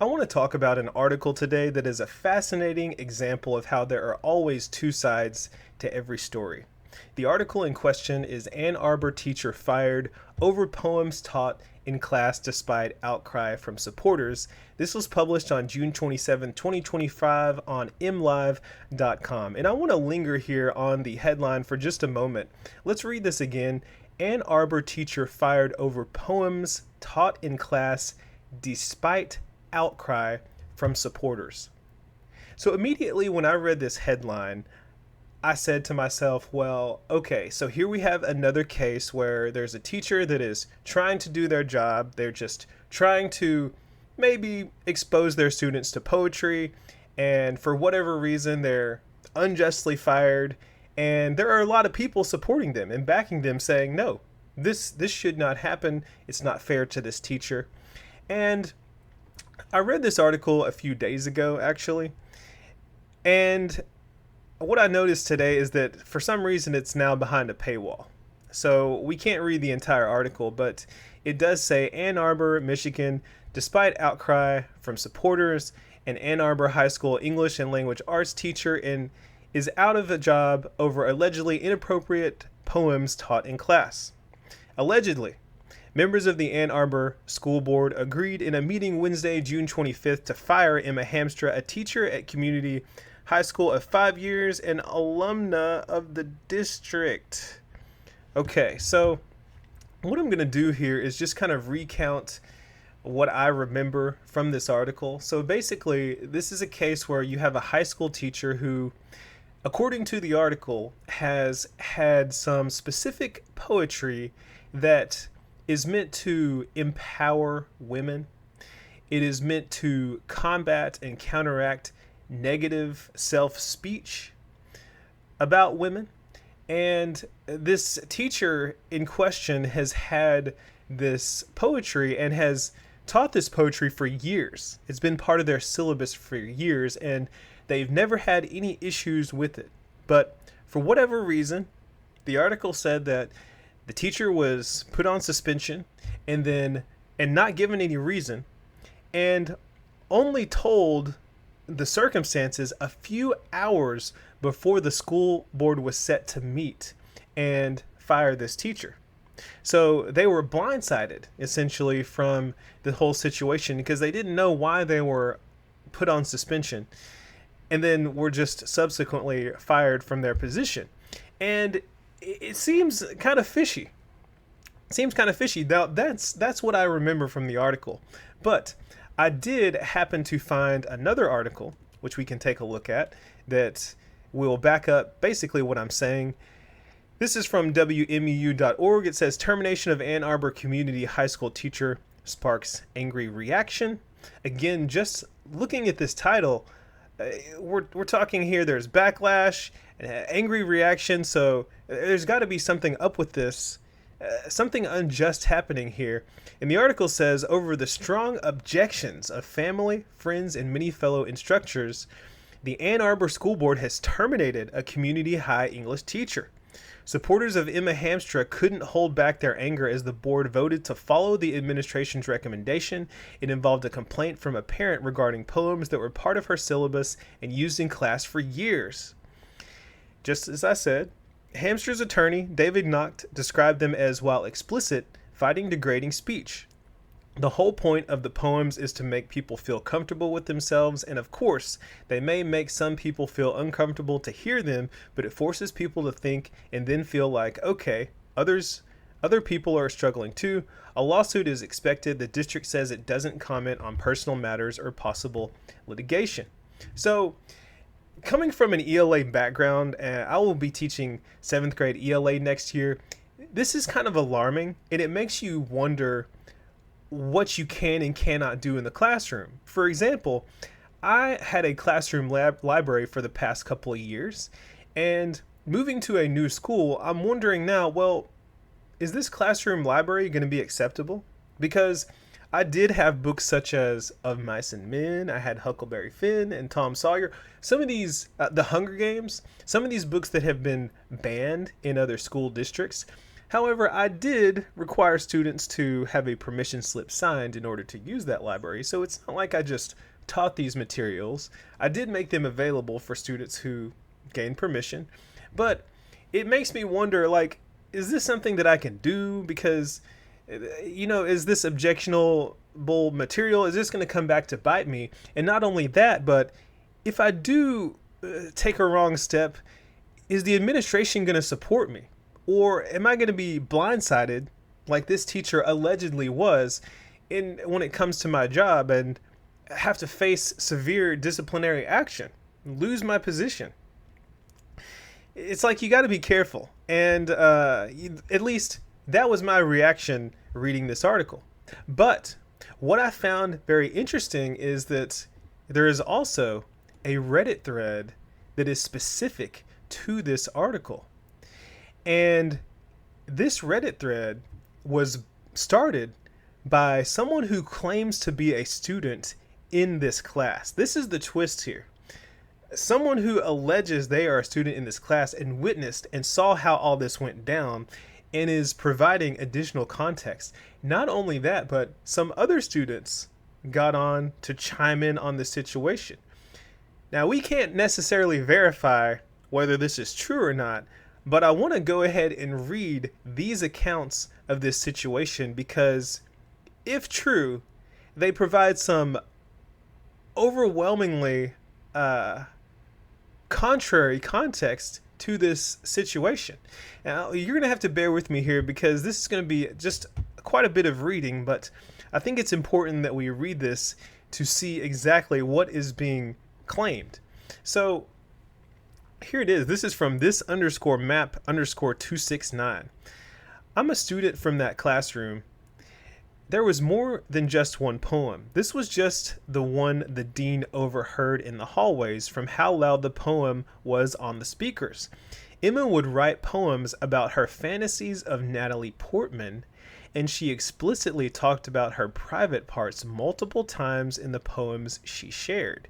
I want to talk about an article today that is a fascinating example of how there are always two sides to every story. The article in question is Ann Arbor teacher fired over poems taught in class despite outcry from supporters. This was published on June 27, 2025 on mlive.com. And I want to linger here on the headline for just a moment. Let's read this again. Ann Arbor teacher fired over poems taught in class despite outcry from supporters. So immediately when I read this headline, I said to myself, well, okay, so here we have another case where there's a teacher that is trying to do their job. They're just trying to maybe expose their students to poetry, and for whatever reason, they're unjustly fired. And there are a lot of people supporting them and backing them, saying, no, this should not happen. It's not fair to this teacher. And I read this article a few days ago, actually, and what I noticed today is that for some reason it's now behind a paywall. So we can't read the entire article, but it does say Ann Arbor, Michigan, despite outcry from supporters, an Ann Arbor High School English and Language Arts teacher is out of a job over allegedly inappropriate poems taught in class. Allegedly. Members of the Ann Arbor School Board agreed in a meeting Wednesday, June 25th, to fire Emma Hamstra, a teacher at Community High School of 5 years and alumna of the district. Okay, so what I'm going to do here is just kind of recount what I remember from this article. So basically, this is a case where you have a high school teacher who, according to the article, has had some specific poetry that is meant to empower women. It is meant to combat and counteract negative self-speech about women. And this teacher in question has had this poetry and has taught this poetry for years. It's been part of their syllabus for years, and they've never had any issues with it. But for whatever reason, the article said that the teacher was put on suspension and not given any reason, and only told the circumstances a few hours before the school board was set to meet and fire this teacher. So they were blindsided essentially from the whole situation because they didn't know why they were put on suspension and then were just subsequently fired from their position. And it seems kind of fishy. Now that's what I remember from the article. But I did happen to find another article, which we can take a look at, that will back up basically what I'm saying. This is from WMEU.org. It says termination of Ann Arbor Community High School teacher sparks angry reaction. Again, just looking at this title, we're talking here, there's backlash, angry reaction, so there's got to be something up with this. Something unjust happening here. And the article says, over the strong objections of family, friends, and many fellow instructors, the Ann Arbor School Board has terminated a community high English teacher. Supporters of Emma Hamstra couldn't hold back their anger as the board voted to follow the administration's recommendation. It involved a complaint from a parent regarding poems that were part of her syllabus and used in class for years. Just as I said, Hamstra's attorney, David Nacht, described them as, while explicit, fighting degrading speech. The whole point of the poems is to make people feel comfortable with themselves, and of course, they may make some people feel uncomfortable to hear them, but it forces people to think and then feel like, okay, other people are struggling too. A lawsuit is expected. The district says it doesn't comment on personal matters or possible litigation. So, coming from an ELA background, I will be teaching 7th grade ELA next year. This is kind of alarming, and it makes you wonder what you can and cannot do in the classroom. For example, I had a classroom library for the past couple of years, and moving to a new school, I'm wondering now, well, is this classroom library going to be acceptable? Because I did have books such as Of Mice and Men, I had Huckleberry Finn and Tom Sawyer. Some of these, The Hunger Games, some of these books that have been banned in other school districts, However, I did require students to have a permission slip signed in order to use that library, so it's not like I just taught these materials. I did make them available for students who gained permission, but it makes me wonder, like, is this something that I can do? Because, is this objectionable material? Is this going to come back to bite me? And not only that, but if I do take a wrong step, is the administration going to support me? Or am I going to be blindsided like this teacher allegedly was when it comes to my job and have to face severe disciplinary action, lose my position? It's like you got to be careful. And at least that was my reaction reading this article. But what I found very interesting is that there is also a Reddit thread that is specific to this article. And this Reddit thread was started by someone who claims to be a student in this class. This is the twist here. Someone who alleges they are a student in this class and witnessed and saw how all this went down and is providing additional context. Not only that, but some other students got on to chime in on the situation. Now, we can't necessarily verify whether this is true or not, but I want to go ahead and read these accounts of this situation because, if true, they provide some overwhelmingly contrary context to this situation. Now, you're going to have to bear with me here because this is going to be just quite a bit of reading, but I think it's important that we read this to see exactly what is being claimed. So here it is. This is from this_map_269. I'm a student from that classroom. There was more than just one poem. This was just the one the dean overheard in the hallways from how loud the poem was on the speakers. Emma would write poems about her fantasies of Natalie Portman, and she explicitly talked about her private parts multiple times in the poems she shared.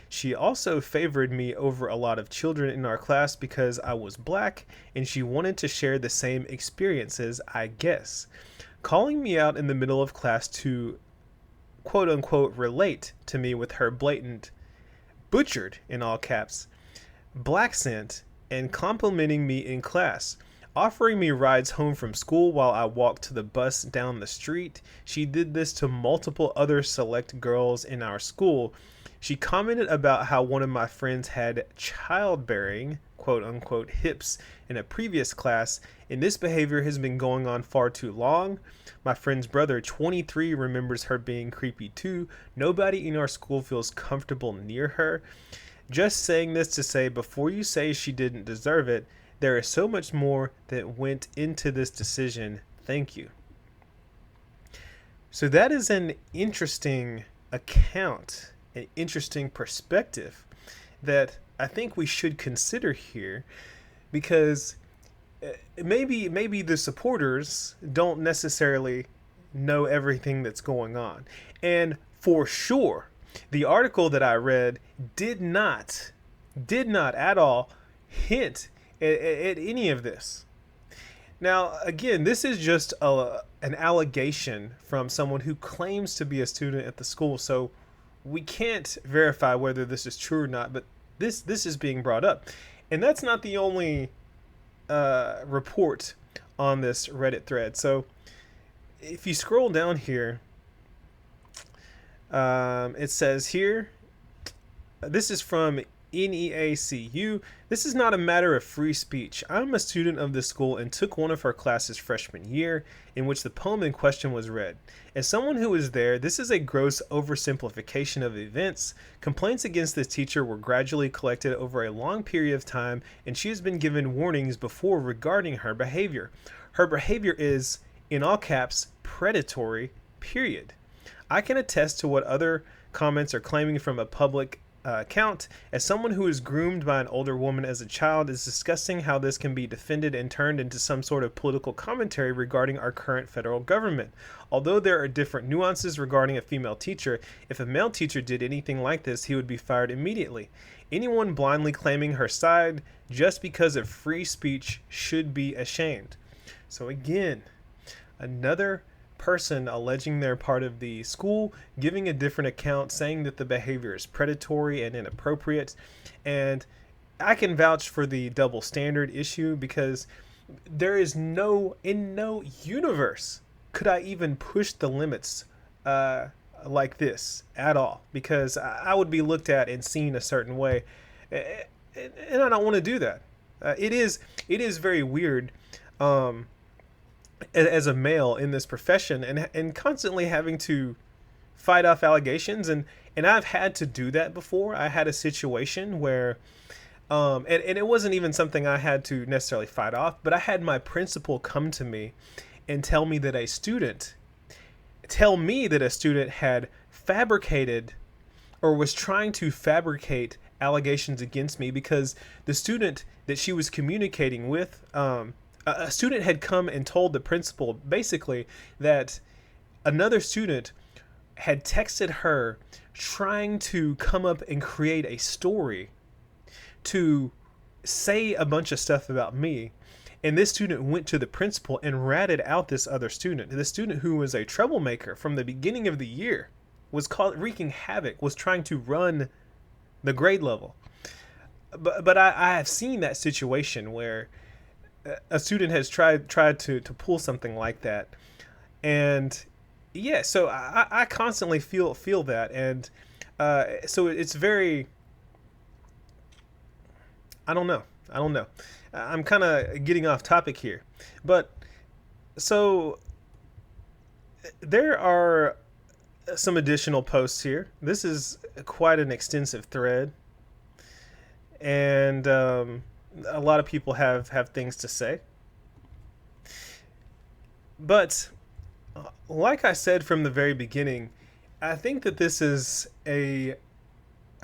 She also favored me over a lot of children in our class because I was black, and she wanted to share the same experiences, I guess. Calling me out in the middle of class to quote-unquote relate to me with her blatant, butchered in all caps, black scent, and complimenting me in class, offering me rides home from school while I walked to the bus down the street. She did this to multiple other select girls in our school. She commented about how one of my friends had childbearing, quote-unquote, hips in a previous class, and this behavior has been going on far too long. My friend's brother, 23, remembers her being creepy too. Nobody in our school feels comfortable near her. Just saying this to say, before you say she didn't deserve it, there is so much more that went into this decision. Thank you. So that is an interesting account, an interesting perspective that I think we should consider here, because maybe the supporters don't necessarily know everything that's going on. And for sure, the article that I read did not at all hint at any of this. Now, again, this is just an allegation from someone who claims to be a student at the school, so we can't verify whether this is true or not, but this is being brought up. And that's not the only report on this Reddit thread. So if you scroll down here, it says here, this is from NEACU. This is not a matter of free speech. I'm a student of this school and took one of her classes freshman year in which the poem in question was read. As someone who was there, this is a gross oversimplification of events. Complaints against this teacher were gradually collected over a long period of time, and she has been given warnings before regarding her behavior. Her behavior is, in all caps, predatory, period. I can attest to what other comments are claiming from a public account. As someone who was groomed by an older woman as a child is discussing how this can be defended and turned into some sort of political commentary regarding our current federal government. Although there are different nuances regarding a female teacher, if a male teacher did anything like this, he would be fired immediately. Anyone blindly claiming her side just because of free speech should be ashamed. So again, another person alleging they're part of the school, giving a different account, saying that the behavior is predatory and inappropriate. And I can vouch for the double standard issue because there is in no universe could I even push the limits uh, like this at all, because I would be looked at and seen a certain way, and I don't want to do that. It is very weird, um, as a male in this profession, and constantly having to fight off allegations, and I've had to do that before. I had a situation where and it wasn't even something I had to necessarily fight off, but I had my principal come to me and tell me that a student had fabricated or was trying to fabricate allegations against me, because the student that she was communicating with, a student had come and told the principal basically that another student had texted her trying to come up and create a story to say a bunch of stuff about me. And this student went to the principal and ratted out this other student. The student who was a troublemaker from the beginning of the year, was called wreaking havoc, was trying to run the grade level. But I have seen that situation where a student has tried to pull something like that. And yeah, so I constantly feel that. And so it's very, I don't know. I'm kind of getting off topic here. But so there are some additional posts here. This is quite an extensive thread. And a lot of people have things to say. But like I said from the very beginning, I think that this is a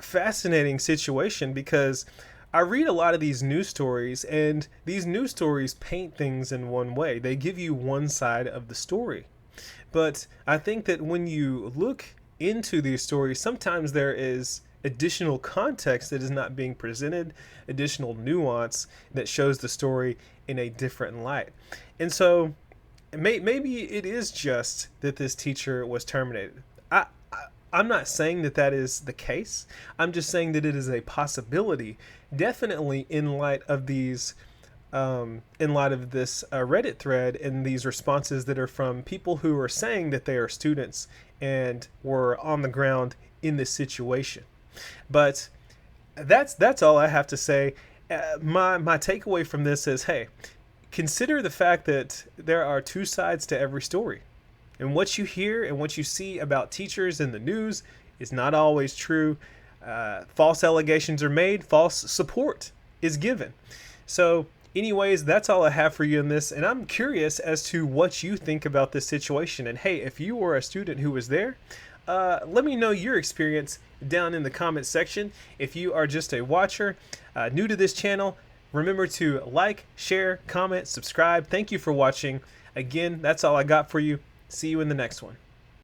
fascinating situation, because I read a lot of these news stories, and these news stories paint things in one way. They give you one side of the story. But I think that when you look into these stories, sometimes there is additional context that is not being presented, additional nuance that shows the story in a different light. And so maybe it is just that this teacher was terminated. I'm not saying that that is the case. I'm just saying that it is a possibility, definitely in light of these, in light of this Reddit thread and these responses that are from people who are saying that they are students and were on the ground in this situation. But that's all I have to say. My takeaway from this is, hey, consider the fact that there are two sides to every story. And what you hear and what you see about teachers in the news is not always true. False allegations are made, false support is given. So anyways, that's all I have for you in this. And I'm curious as to what you think about this situation. And hey, if you were a student who was there, let me know your experience down in the comments section. If you are just a watcher, new to this channel, remember to like, share, comment, subscribe. Thank you for watching. Again, that's all I got for you. See you in the next one.